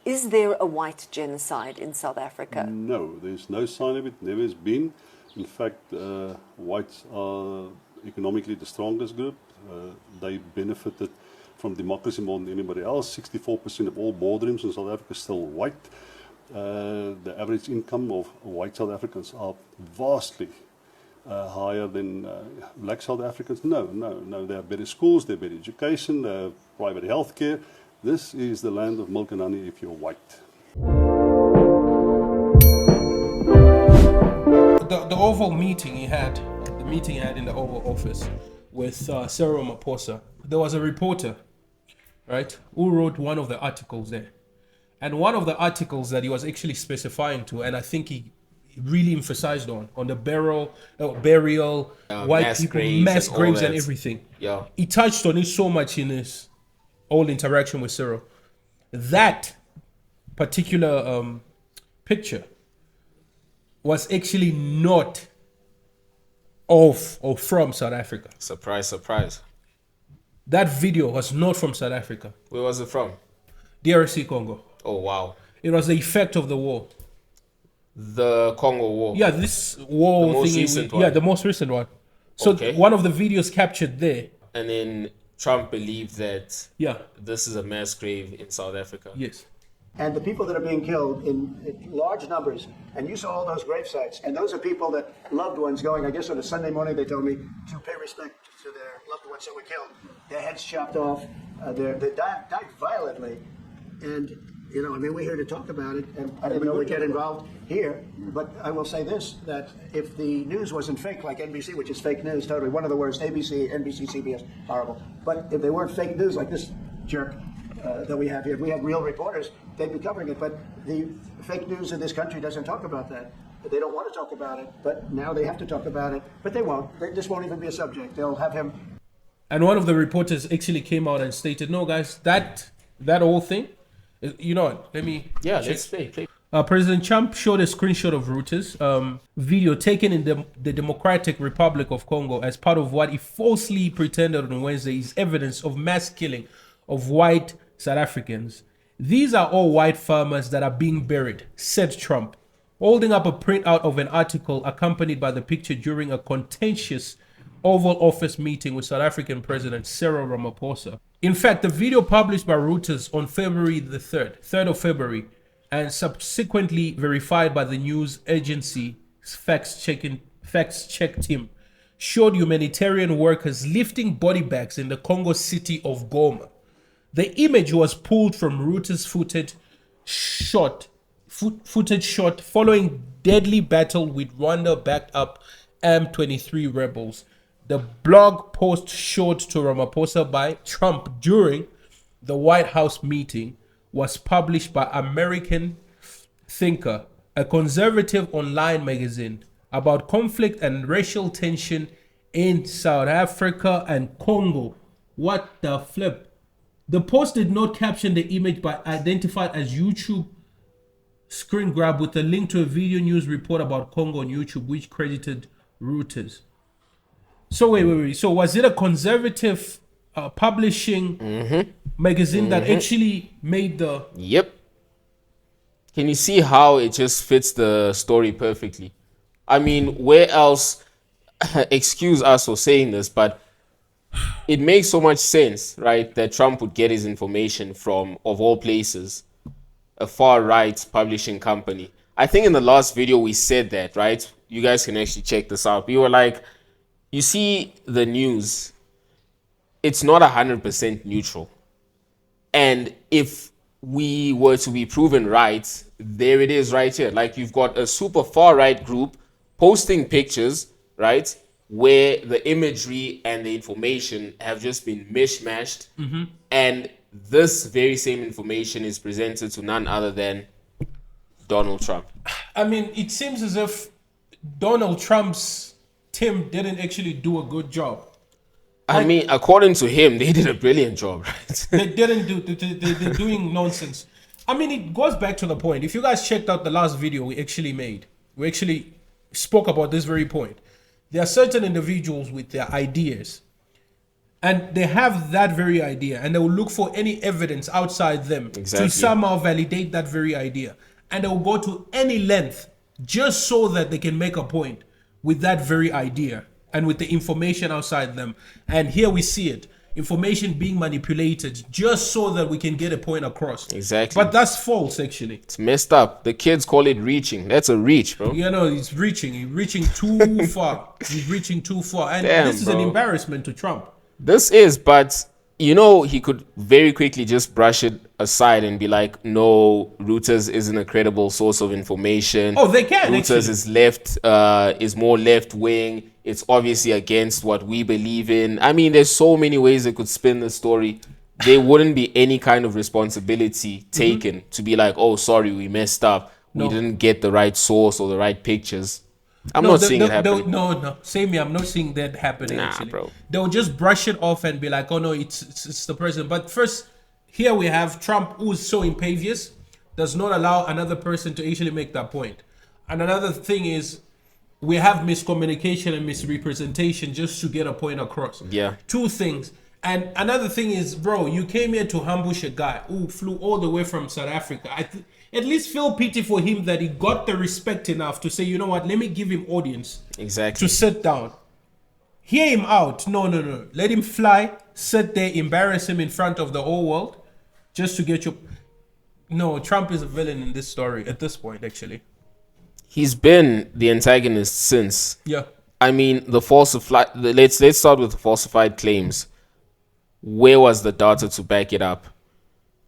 Is there a white genocide in South Africa? No, there's no sign of it, never has been. In fact, whites are economically the strongest group. They benefited from democracy more than anybody else. 64% of all boardrooms in South Africa are still white. The average income of white South Africans are vastly higher than black South Africans. No. They have better schools, they have better education, they have private health care. This is the land of milk and honey if you're white. The Oval meeting he had, in the Oval Office with Cyril Ramaphosa, there was a reporter, right, who wrote one of the articles there. And one of the articles that he was actually specifying to, and I think he really emphasized on the burial, white people, mass graves and everything. Yeah. He touched on it so much in his whole interaction with Cyril. That particular picture was actually not of or from South Africa. Surprise, surprise. That video was not from South Africa. Where was it from? DRC Congo. Oh, wow. It was the effect of the war. The Congo War. Yeah, this war the most thing. Recent one. Yeah, the most recent one. So okay. One of the videos captured there. And then Trump believed that yeah, this is a mass grave in South Africa. Yes. And the people that are being killed in large numbers, and you saw all those grave sites, and those are people that loved ones going, I guess on a Sunday morning, they told me, to pay respect to their loved ones that were killed. Their heads chopped off, they died violently. And, you know, I mean, we're here to talk about it, and I didn't know we'd get involved here, but I will say this, that if the news wasn't fake, like NBC, which is fake news, totally, one of the worst, ABC, NBC, CBS, horrible, but if they weren't fake news like this jerk, that we have here. If we had real reporters, they'd be covering it. But the fake news in this country doesn't talk about that. They don't want to talk about it, but now they have to talk about it. But they won't. This won't even be a subject. They'll have him. And one of the reporters actually came out and stated, "No, guys, that whole thing, you know what? Let me let's play. President Trump showed a screenshot of Reuters video taken in the Democratic Republic of Congo as part of what he falsely pretended on Wednesday is evidence of mass killing of white South Africans. These are all white farmers that are being buried," said Trump, holding up a printout of an article accompanied by the picture during a contentious Oval Office meeting with South African President Cyril Ramaphosa. In fact, the video published by Reuters on February the 3rd of February, and subsequently verified by the news agency Facts Check team, showed humanitarian workers lifting body bags in the Congo city of Goma. The image was pulled from Reuters footage shot following deadly battle with Rwanda-backed up M23 rebels. The blog post showed to Ramaphosa by Trump during the White House meeting was published by American Thinker, a conservative online magazine about conflict and racial tension in South Africa and Congo. What the flip? The post did not caption the image but identified as YouTube screen grab with a link to a video news report about Congo on YouTube, which credited Reuters. So wait. So was it a conservative publishing magazine that actually made the... Yep. Can you see how it just fits the story perfectly? I mean, where else... excuse us for saying this, but it makes so much sense, right, that Trump would get his information from, of all places, a far-right publishing company. I think in the last video we said that, right? You guys can actually check this out. We were like, you see the news, it's not 100% neutral. And if we were to be proven right, there it is right here. Like, you've got a super far-right group posting pictures, right, where the imagery and the information have just been mishmashed. And this very same information is presented to none other than Donald Trump. I mean, it seems as if Donald Trump's team didn't actually do a good job. I mean, according to him, they did a brilliant job, right? They didn't do, they're doing nonsense. I mean, it goes back to the point. If you guys checked out the last video we actually made, we actually spoke about this very point. There are certain individuals with their ideas, And they have that very idea, and they will look for any evidence outside them Exactly. to somehow validate that very idea. And they will go to any length just so that they can make a point with that very idea and with the information outside them. And here we see it. Information being manipulated just so that we can get a point across. Exactly. But that's false, actually. It's messed up. The kids call it reaching. That's a reach, bro. You know, he's reaching too far. He's reaching too far. And Damn, this is an bro. embarrassment to Trump. This is, but you know, he could very quickly just brush it aside and be like, no, Reuters isn't a credible source of information. Oh, they can, Reuters actually. is more left wing. It's obviously against what we believe in. I mean, there's so many ways they could spin the story. There wouldn't be any kind of responsibility taken to be like, oh, sorry, we messed up. We No. didn't get the right source or the right pictures. I'm not seeing it happening. No. Same here. I'm not seeing that happening. Nah, actually, bro. They'll just brush it off and be like, "Oh no, it's the president." But first, here we have Trump, who's so impervious, does not allow another person to actually make that point. And another thing is, we have miscommunication and misrepresentation just to get a point across. Yeah. Two things. And another thing is, bro, you came here to ambush a guy who flew all the way from South Africa. At least feel pity for him that he got the respect enough to say, you know what, let me give him audience Exactly. to sit down. Hear him out. No. Let him fly, sit there, embarrass him in front of the whole world just to get you. No, Trump is a villain in this story at this point, actually. He's been the antagonist since. Yeah. I mean, let's start with the falsified claims. Where was the data to back it up?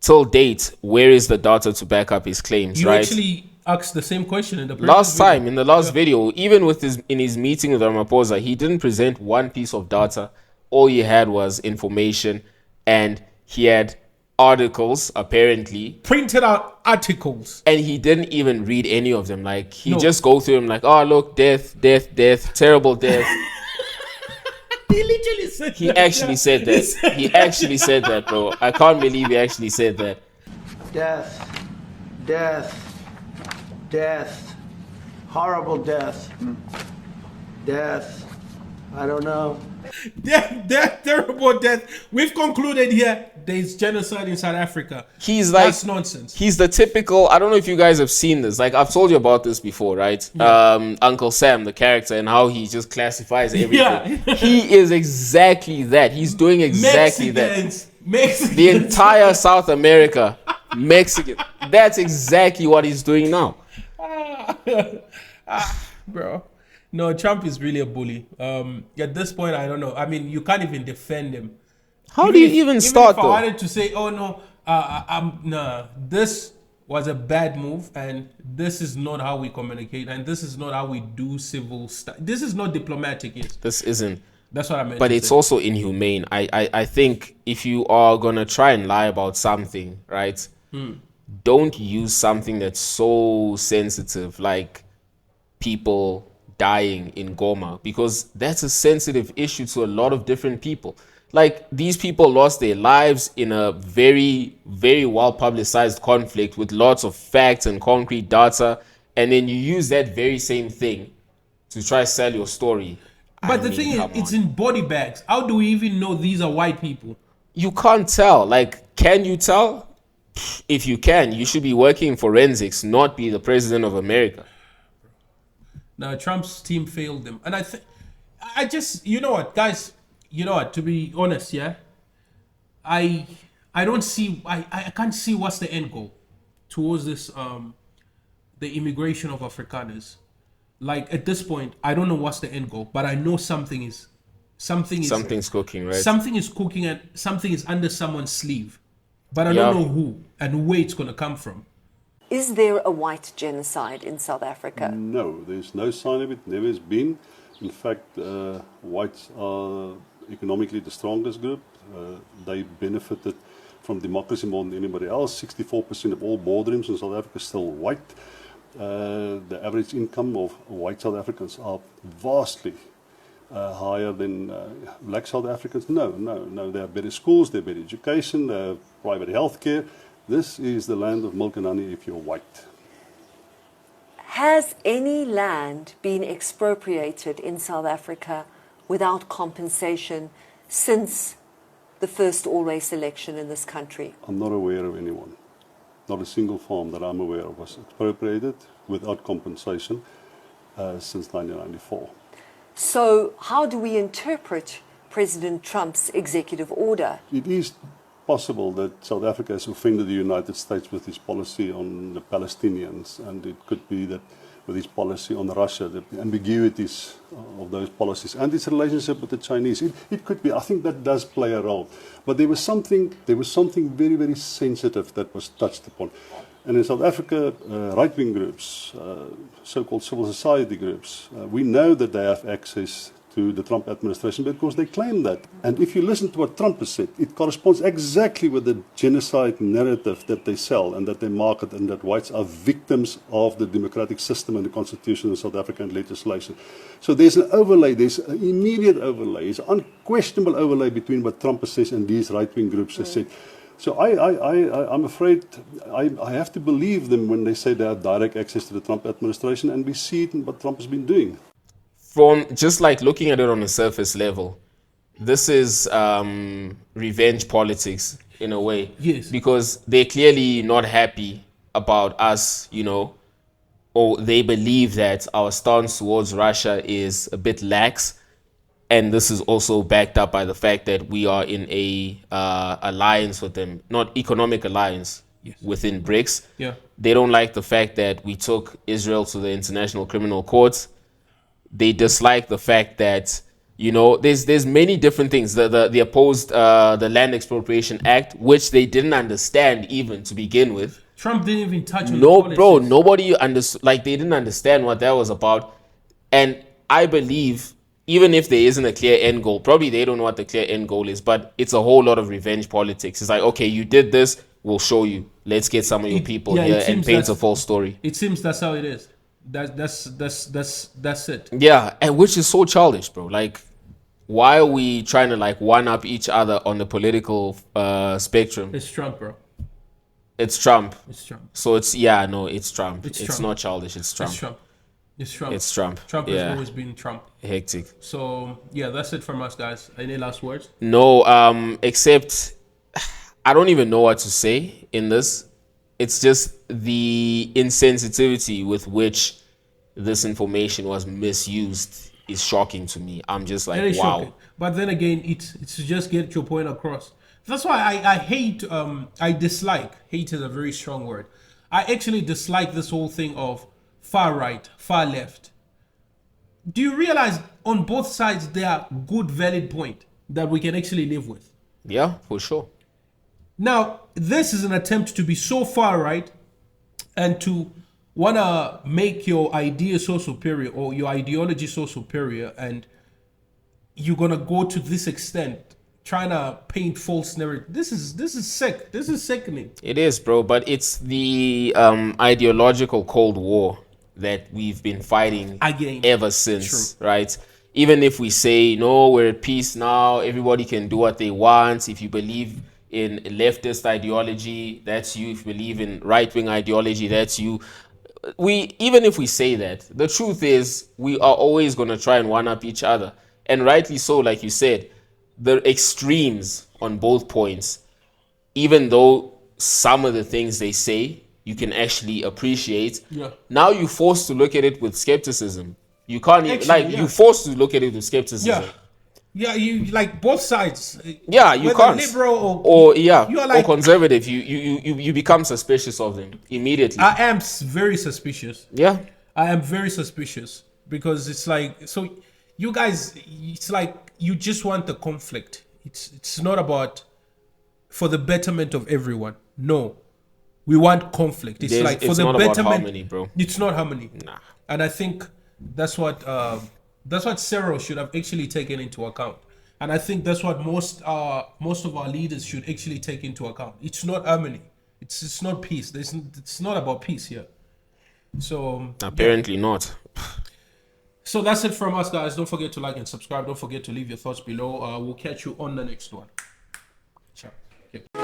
Till date, where is the data to back up his claims, You right? actually asked the same question in the Last previous video. time, in the last video, even with in his meeting with Ramaphosa, he didn't present one piece of data. All he had was information, and he had articles, apparently, Printed out articles. and he didn't even read any of them. Like, he No. just go through them like, oh, look, death, terrible death. He literally said He that. actually said that. He actually said that, bro. I can't believe he actually said that. Death, horrible death. Death, I don't know. Death, terrible death. We've concluded here there's genocide in South Africa. He's like, That's nonsense. He's the typical, I don't know if you guys have seen this. Like, I've told you about this before, right? Uncle Sam, the character, and how he just classifies everything. Yeah. He is exactly that. He's doing exactly that. Mexicans. The entire South America, Mexican. That's exactly what he's doing now. Bro. No, Trump is really a bully. At this point, I don't know. I mean, you can't even defend him. How do you even start, if I though? wanted to say, oh no, this was a bad move, and this is not how we communicate, and this is not how we do civil stuff. This is not diplomatic, yes. This isn't. That's what I meant. But to it's say. also inhumane. I think if you are going to try and lie about something, right, don't use something that's so sensitive, like people dying in Goma, because that's a sensitive issue to a lot of different people. Like, these people lost their lives in a very, very well publicized conflict with lots of facts and concrete data, and then you use that very same thing to try to sell your story. But the thing is, it's in body bags. How do we even know these are white people? You can't tell. Like, can you tell? If you can, you should be working in forensics, not be the president of America. Now, Trump's team failed them. And I just, you know what, guys, you know what, to be honest, yeah, I don't see, I can't see what's the end goal towards this, the immigration of Afrikaners. Like, at this point, I don't know what's the end goal, but I know something's cooking, right? Something is cooking and something is under someone's sleeve. But I Yeah. don't know who and where it's going to come from. Is there a white genocide in South Africa? No, there's no sign of it, never has been. In fact, whites are economically the strongest group. They benefited from democracy more than anybody else. 64% of all boardrooms in South Africa are still white. The average income of white South Africans are vastly higher than black South Africans. No. They have better schools, they have better education, they have private health care. This is the land of milk and honey if you're white. Has any land been expropriated in South Africa without compensation since the first all-race election in this country? I'm not aware of anyone. Not a single farm that I'm aware of was expropriated without compensation since 1994. So how do we interpret President Trump's executive order? It is possible that South Africa has offended the United States with its policy on the Palestinians, and it could be that with its policy on Russia, the ambiguities of those policies, and its relationship with the Chinese. It could be. I think that does play a role. But there was something very, very sensitive that was touched upon. And in South Africa, right-wing groups, so-called civil society groups, we know that they have access to the Trump administration because they claim that. And if you listen to what Trump has said, it corresponds exactly with the genocide narrative that they sell and that they market, and that whites are victims of the democratic system and the constitution in South African legislation. So there's an overlay, there's an immediate overlay, there's an unquestionable overlay between what Trump has said and these right-wing groups have said. So I'm afraid I have to believe them when they say they have direct access to the Trump administration, and we see it in what Trump has been doing. From just like looking at it on a surface level, this is revenge politics in a way. Yes. Because they're clearly not happy about us, or they believe that our stance towards Russia is a bit lax. And this is also backed up by the fact that we are in a alliance with them, not economic alliance, yes, within BRICS. Yeah. They don't like the fact that we took Israel to the International Criminal Court. They dislike the fact that, there's many different things. They opposed the Land Expropriation Act, which they didn't understand even to begin with. Trump didn't even touch on No, the bro, policies. nobody understood. Like, they didn't understand what that was about. And I believe, even if there isn't a clear end goal, probably they don't know what the clear end goal is, but it's a whole lot of revenge politics. It's like, okay, you did this, we'll show you. Let's get some of your people here and paint a false story. It seems that's how it is. That's it. Yeah, and which is so childish, bro. Like, why are we trying to like one up each other on the political spectrum? It's Trump, bro. It's Trump. It's Trump. So it's Trump. It's Trump. not childish. It's Trump. It's Trump. It's Trump. It's Trump. Trump Yeah. has always been Trump. Hectic. So yeah, that's it from us, guys. Any last words? No, except I don't even know what to say in this. It's just the insensitivity with which this information was misused is shocking to me. I'm just like, Very wow. shocking. But then again, it's to just get your point across. That's why I hate, I dislike, hate is a very strong word. I actually dislike this whole thing of far right, far left. Do you realize on both sides there are good, valid point that we can actually live with? Yeah, for sure. Now, this is an attempt to be so far right and to want to make your idea so superior or your ideology so superior, and you're going to go to this extent trying to paint false narrative. This is sick. This is sickening. It is, bro, but it's the ideological Cold War that we've been fighting Again. ever since, right? Even if we say, no, we're at peace now, everybody can do what they want. If you believe in leftist ideology, that's you. If you believe in right-wing ideology, that's you. Even if we say that, the truth is we are always going to try and one-up each other. And rightly so, like you said, the extremes on both points, even though some of the things they say you can actually appreciate, now you're forced to look at it with skepticism. You can't you're forced to look at it with skepticism. Yeah, you like both sides. Yeah, you whether can't. liberal or yeah, you are like, or conservative. You become suspicious of them immediately. I am very suspicious. Yeah, I am very suspicious because it's like, so you guys, it's like you just want the conflict. It's not about for the betterment of everyone. No, we want conflict. It's like for it's the not betterment. about harmony, bro. It's not harmony. Nah. And I think that's what Cyril should have actually taken into account. And I think that's what most of our leaders should actually take into account. It's not harmony. It's not peace. It's not about peace here. So Apparently not. So that's it from us, guys. Don't forget to like and subscribe. Don't forget to leave your thoughts below. We'll catch you on the next one. Ciao. Okay.